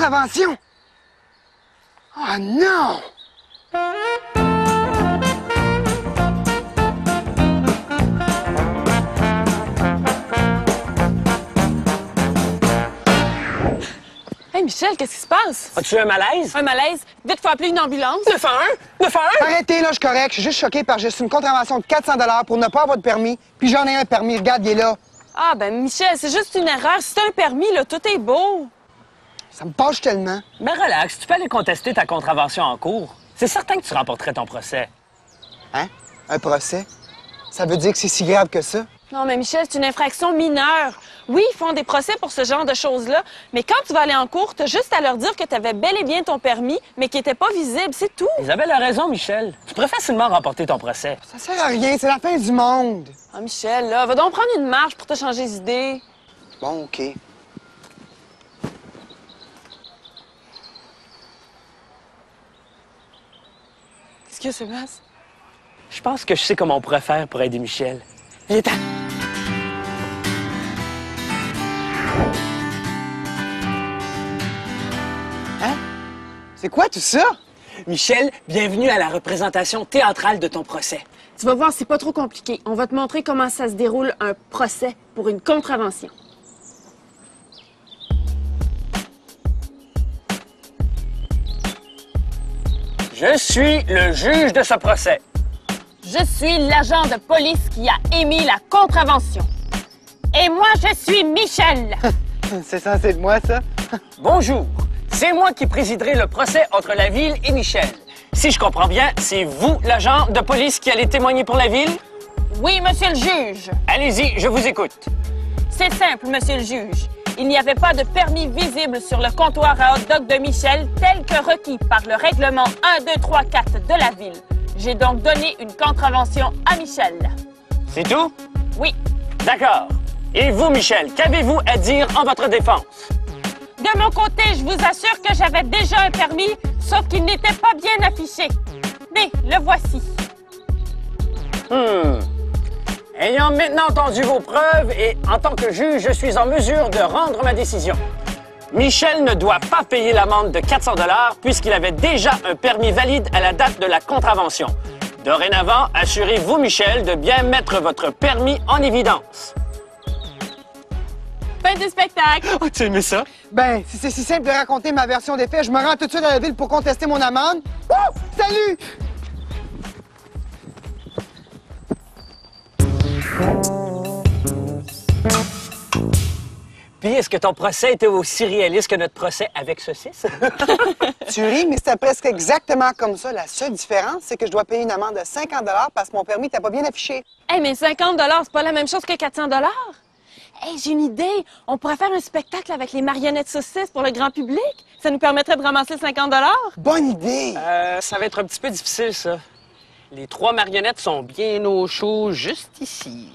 contravention! Oh non! Hey Michel, qu'est-ce qui se passe? As-tu un malaise? Un malaise? Vite, faut appeler une ambulance. 911! Arrêtez, là, je suis correct. Je suis juste choqué parce que j'ai reçu une contravention de 400 pour ne pas avoir de permis. Puis j'en ai un permis. Regarde, il est là. Ah, ben Michel, c'est juste une erreur. Si t'as un permis, là, tout est beau. Ça me fâche tellement. Mais relax, tu peux aller contester ta contravention en cours. C'est certain que tu remporterais ton procès. Hein? Un procès? Ça veut dire que c'est si grave que ça? Non, mais Michel, c'est une infraction mineure. Oui, ils font des procès pour ce genre de choses-là, mais quand tu vas aller en cours, t'as juste à leur dire que t'avais bel et bien ton permis, mais qu'il était pas visible, c'est tout. Isabelle a raison, Michel. Tu pourrais facilement remporter ton procès. Ça sert à rien, c'est la fin du monde. Ah, Michel, là, va donc prendre une marche pour te changer d'idée. Bon, OK. Qu'est-ce que c'est, Sébastien? Je pense que je sais comment on pourrait faire pour aider Michel. Viens-t'en! Hein? C'est quoi tout ça? Michel, bienvenue à la représentation théâtrale de ton procès. Tu vas voir, c'est pas trop compliqué. On va te montrer comment ça se déroule un procès pour une contravention. Je suis le juge de ce procès. Je suis l'agent de police qui a émis la contravention. Et moi, je suis Michel. C'est censé être moi, ça? Bonjour. C'est moi qui présiderai le procès entre la ville et Michel. Si je comprends bien, c'est vous, l'agent de police, qui allez témoigner pour la ville? Oui, monsieur le juge. Allez-y, je vous écoute. C'est simple, monsieur le juge. Il n'y avait pas de permis visible sur le comptoir à hot dog de Michel tel que requis par le règlement 1234 de la ville. J'ai donc donné une contravention à Michel. C'est tout? Oui. D'accord. Et vous, Michel, qu'avez-vous à dire en votre défense? De mon côté, je vous assure que j'avais déjà un permis, sauf qu'il n'était pas bien affiché. Mais le voici. Ayant maintenant entendu vos preuves et en tant que juge, je suis en mesure de rendre ma décision. Michel ne doit pas payer l'amende de 400 $ puisqu'il avait déjà un permis valide à la date de la contravention. Dorénavant, assurez-vous, Michel, de bien mettre votre permis en évidence. Fin du spectacle. Oh, tu aimais ça? Ben, si c'est si simple de raconter ma version des faits, je me rends tout de suite à la ville pour contester mon amende. Wouh! Salut! Puis, est-ce que ton procès était aussi réaliste que notre procès avec saucisse? Tu ris, mais c'était presque exactement comme ça. La seule différence, c'est que je dois payer une amende de 50 parce que mon permis n'était pas bien affiché. Hey, mais 50 $, c'est pas la même chose que 400 $. Hey, j'ai une idée. On pourrait faire un spectacle avec les marionnettes saucisses pour le grand public. Ça nous permettrait de ramasser 50 $. Bonne idée! Ça va être un petit peu difficile, ça. Les 3 marionnettes sont bien au chaud juste ici.